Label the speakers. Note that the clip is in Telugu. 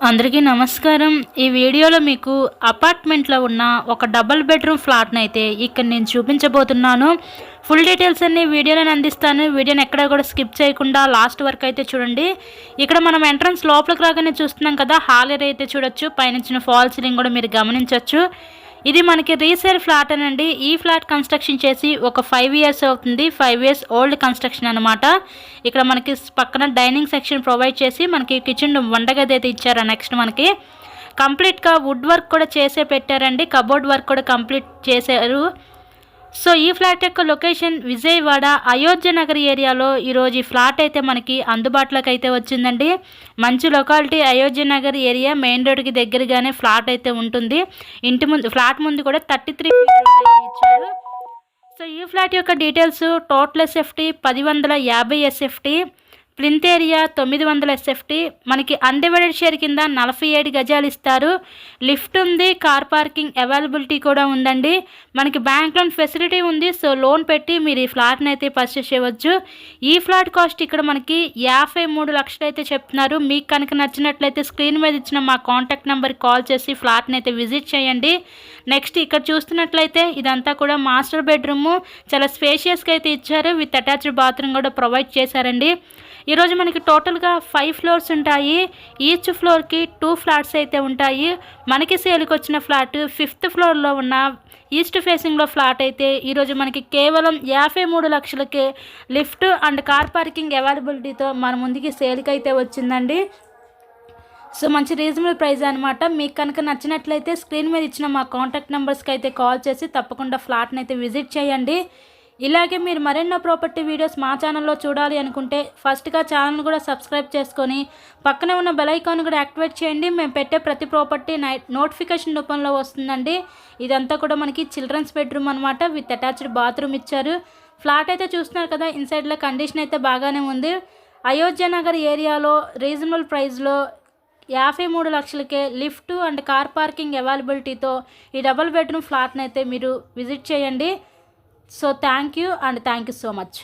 Speaker 1: అందరికీ నమస్కారం. ఈ వీడియోలో మీకు అపార్ట్మెంట్లో ఉన్న ఒక డబుల్ బెడ్రూమ్ ఫ్లాట్ని అయితే ఇక్కడ నేను చూపించబోతున్నాను. ఫుల్ డీటెయిల్స్ అన్ని వీడియోలోనే అందిస్తాను. వీడియోని ఎక్కడా కూడా స్కిప్ చేయకుండా లాస్ట్ వరకు అయితే చూడండి. ఇక్కడ మనం ఎంట్రన్స్ లోపలికి రాగానే చూస్తున్నాం కదా, హాల్ ఏరియా అయితే చూడొచ్చు. పైనుంచిన ఫాల్ సీలింగ్ కూడా మీరు గమనించవచ్చు. ఇది మనకి రీసేల్ ఫ్లాట్ అనండి. ఈ ఫ్లాట్ కన్స్ట్రక్షన్ చేసి ఒక 5 ఇయర్స్ అవుతుంది. 5 ఇయర్స్ ఓల్డ్ కన్స్ట్రక్షన్ అనమాట. ఇక్కడ మనకి పక్కన డైనింగ్ సెక్షన్ ప్రొవైడ్ చేసి మనకి కిచెన్ వంటగది అయితే ఇచ్చారు. నెక్స్ట్ మనకి కంప్లీట్గా వుడ్ వర్క్ కూడా చేసే పెట్టారండి. కబోర్డ్ వర్క్ కూడా కంప్లీట్ చేశారు. సో ఈ ఫ్లాట్ యొక్క లొకేషన్ విజయవాడ అయోధ్య నగర్ ఏరియాలో ఈరోజు ఈ ఫ్లాట్ అయితే మనకి అందుబాటులోకి అయితే వచ్చిందండి. మంచి locality Ayodhya Nagar area, main రోడ్కి దగ్గరగానే ఫ్లాట్ అయితే ఉంటుంది. ఇంటి ముందు ఫ్లాట్ ముందు కూడా 33 ఫీట్ ఇచ్చారు. సో ఈ ఫ్లాట్ యొక్క details: total SFT 1050 SFT, plinth area 900 SFT, మనకి అన్డివైడెడ్ షేర్ కింద 47 గజాలు ఇస్తారు. లిఫ్ట్ ఉంది, కార్ పార్కింగ్ అవైలబిలిటీ కూడా ఉందండి. మనకి బ్యాంక్ లోన్ ఫెసిలిటీ ఉంది. సో లోన్ పెట్టి మీరు ఈ ఫ్లాట్ని అయితే పర్చేస్ చేయవచ్చు. ఈ ఫ్లాట్ కాస్ట్ ఇక్కడ మనకి 53 లక్షలు అయితే చెప్తున్నారు. మీకు కనుక నచ్చినట్లయితే స్క్రీన్ మీద ఇచ్చిన మా కాంటాక్ట్ నెంబర్కి కాల్ చేసి ఫ్లాట్ని అయితే విజిట్ చేయండి. నెక్స్ట్ ఇక్కడ చూస్తున్నట్లయితే ఇదంతా కూడా మాస్టర్ బెడ్రూము, చాలా స్పేషియస్గా అయితే ఇచ్చారు. విత్ అటాచ్డ్ బాత్రూమ్ కూడా ప్రొవైడ్ చేశారండి. ఈరోజు మనకి టోటల్గా 5 ఫ్లోర్స్ ఉంటాయి. ఈచ్ ఫ్లోర్కి 2 ఫ్లాట్స్ అయితే ఉంటాయి. మనకి సేల్కి వచ్చిన ఫ్లాట్ 5th ఫ్లోర్లో ఉన్న ఈస్ట్ ఫేసింగ్లో ఫ్లాట్ అయితే ఈరోజు మనకి కేవలం 53 లక్షలకే లిఫ్ట్ అండ్ కార్ పార్కింగ్ అవైలబిలిటీతో మన ముందుకి సేల్కి అయితే వచ్చిందండి. సో మంచి రీజనబుల్ ప్రైస్ అనమాట. మీకు కనుక నచ్చినట్లయితే స్క్రీన్ మీద ఇచ్చిన మా కాంటాక్ట్ నెంబర్స్కి అయితే కాల్ చేసి తప్పకుండా ఫ్లాట్ని అయితే విజిట్ చేయండి. ఇలాగే మీరు మరెన్నో ప్రాపర్టీ వీడియోస్ మా ఛానల్లో చూడాలి అనుకుంటే ఫస్ట్గా ఛానల్ కూడా సబ్స్క్రైబ్ చేసుకొని పక్కనే ఉన్న బెల్ ఐకాన్ కూడా యాక్టివేట్ చేయండి. మేము పెట్టే ప్రతి ప్రాపర్టీ నోటిఫికేషన్ రూపంలో వస్తుందండి. ఇదంతా కూడా మనకి చిల్డ్రన్స్ బెడ్రూమ్ అనమాట. విత్ అటాచ్డ్ బాత్రూమ్ ఇచ్చారు. ఫ్లాట్ అయితే చూస్తున్నారు కదా, ఇన్సైడ్లో కండిషన్ అయితే బాగానే ఉంది. అయోధ్య నగర్ ఏరియాలో రీజనబుల్ ప్రైస్లో 53 లక్షలకే లిఫ్ట్ అండ్ కార్ పార్కింగ్ అవైలబిలిటీతో ఈ డబుల్ బెడ్రూమ్ ఫ్లాట్ని అయితే మీరు విజిట్ చేయండి. So thank you so much.